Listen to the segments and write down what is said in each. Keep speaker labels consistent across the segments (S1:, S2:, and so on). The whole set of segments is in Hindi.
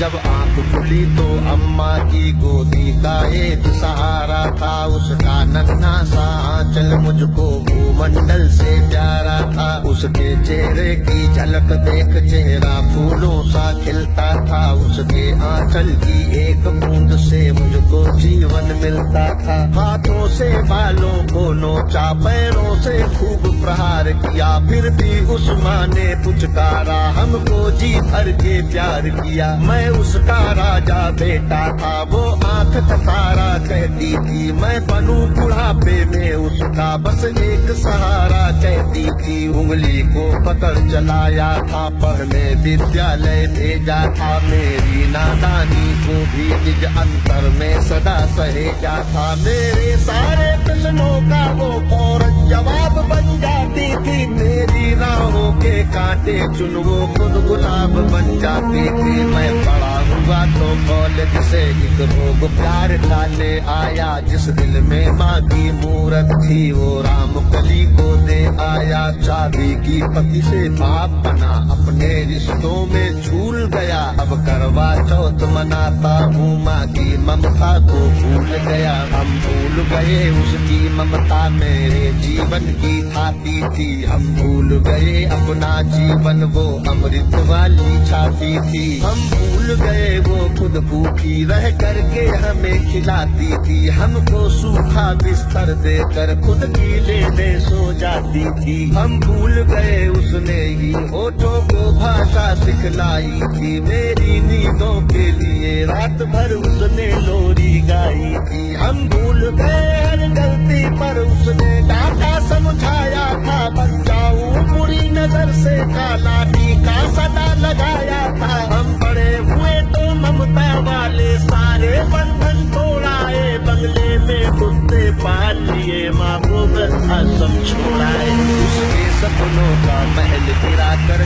S1: जब आंख खुली तो अम्मा की गोदी का एक सहारा था, उसका नन्हा सा आंचल मुझको भूमंडल से प्यारा था। उसके चेहरे की झलक देख चेहरा फूलों सा खिलता था, उसके आंचल की एक बूंद से मुझको जीवन मिलता था। हाथों से बालों को नोचा, पैरों से खूब प्रहार किया, फिर भी उस माँ ने पुचकारा, हमको जी भर के प्यार किया। मैं उसका राजा बेटा था, वो आंख तारा कहती थी, मैं बनूं बुढ़ापे में उसका बस एक सहारा कहती थी। उंगली को पकड़ चलाया था, पढ़ने विद्यालय भेजा था, मेरी नादानी को भी निज अंतर में सदा सहेजा था। मेरे सारे प्रश्नों का वो फौरन जवाब बन जाती थी, मेरी राहों के कांटे चुन वो खुद गुलाब बन जाती थी। मैं बड़ा हुआ तो कॉलेज से एक रोग प्यार डाले आया, जिस दिल में माँ की मूरत थी वो राम कली को दे आया। चाबी की पति से बाप बना, अपने रिश्तों में झूल गया, अब करवा चौथ मनाता हूँ, माँ की ममता को भूल गया। हम भूल गए उसकी ममता मेरे जीवन की थाती थी, हम भूल गए अपना जीवन वो अमृत वाली छाती थी। हम भूल गए वो खुद भूखी रह करके हमें खिलाती थी, हमको सूखा बिस्तर देकर खुद गीले में सो जाती थी। हम भूल गए उसने ही होठों को भाषा सिखलाई थी, मेरी नींदों के लिए रात भर उसने लोरी गाई थी। हम भूल गए हर गलती पर उसने डांटा समझाया था, बन जाऊं बुरी नजर से काला टीका सदा लगाया था। हम बड़े हुए तो ममता वाले सारे बंधन तोड़ाए, बंगले में कुत्ते पाल लिए, माँ को वृद्धाश्रम छोड़ाए। उसके सपनों का महल गिरा कर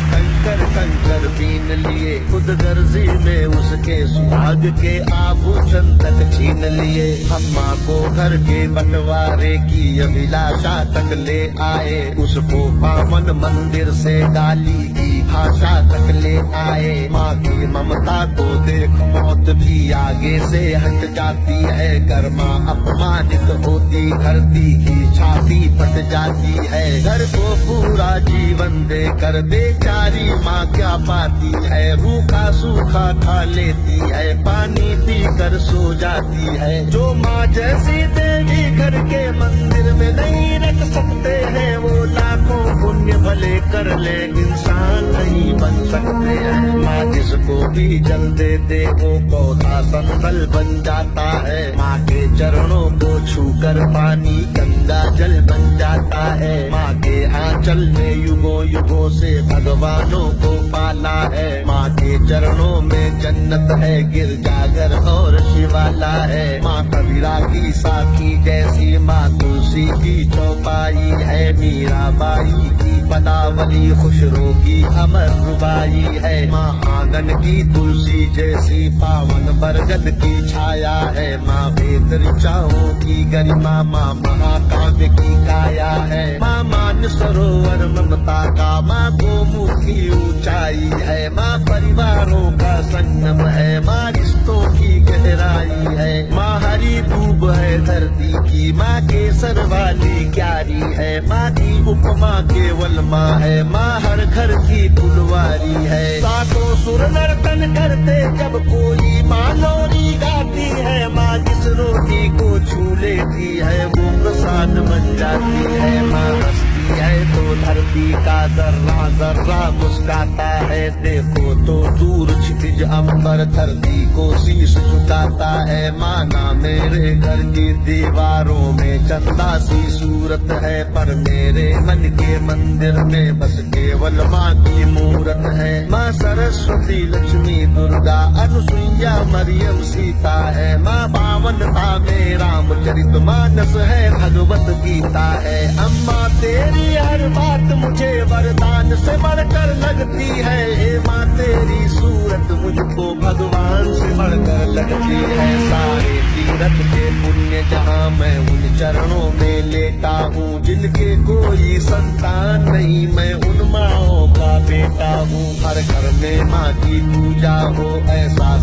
S1: कंकर बीन लिए, खुद गर्जी में उसके सुहाग के आभूषण तक छीन लिए। अम्मा को घर के बंटवारे की अभिलाषा तक ले आए, उसको पावन मंदिर से गाली की भाषा तक ले आए। माँ की ममता को देख मौत भी आगे से हट जाती है, कर माँ अपमानित होती धरती की छाती फट जाती है। घर को पूरा जीवन देकर बेचारी माँ क्या पाती है, रूखा सूखा खा लेती है, पानी पी कर सो जाती है। जो माँ जैसी देवी घर के मंदिर में नहीं रख सकते हैं, वो लाखों पुण्य भले कर ले इंसान नहीं बन सकते हैं। माँ जिसको भी जल दे दे वो पौधा संभल बन जाता है, माँ के चरणों को छूकर पानी गंगा जल बन जाता है। माँ के आंचल ने युगों युगों से भगवानों को पाला है, माँ के चरणों में जन्नत है, गिरजाघर और शिवाला है। माँ कबीरा की साखी जैसी माँ तुलसी की चौपाई है, मीराबाई की पदावली खुशरो की अमर रुबाई है। माँ आंगन की तुलसी जैसी पावन बरगद की छाया है, माँ वेद ऋचाओं की गरिमा, माँ महाकाव्य की काया है। माँ मान सरोवर ममता का, माँ गोमुखी ऊंचाई है, माँ परिवारों का संगम है, माँ रिश्तों की गहराई है। माँ हरी दूब है धरती की, माँ केसर वाली क्यारी है, माँ की उपमा केवल माँ है, माँ हर घर की फुलवारी है। सातों सुर नर्तन करते जब कोई माँ लोरी गाती है, माँ जिस रोटी को छू लेती है वो प्रसाद बन जाती है। माँ हंसती है तो धरती का जर्रा जर्रा मुस्काता है, देखो तो दूर क्षितिज अंबर धरती को शीश झुकाता है। माना मेरे घर की दीवारों में चंदा सी सूरत है, पर मेरे मन के मंदिर में बस केवल माँ की मूरत है। माँ सरस्वती लक्ष्मी दुर्गा अनुसुईया मरियम सीता है, माँ पावनता में रामचरित मानस है, भगवत गीता है। अम्मा तेरी हर बात मुझे वरदान से बढ़कर लगती है, हे माँ तेरी सूरत मुझको भगवान से बढ़कर लगती है। सारे तीरथ के पुण्य जहाँ मैं उन चरणों में लेता हूँ, जिनके कोई संतान नहीं मैं उन माँओं का बेटा हूँ। हर घर में माँ की पूजा हो ऐसा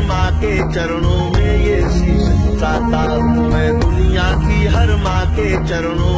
S1: माँ के चरणों में ये शीश झुकाता हूँ मैं, दुनिया की हर माँ के चरणों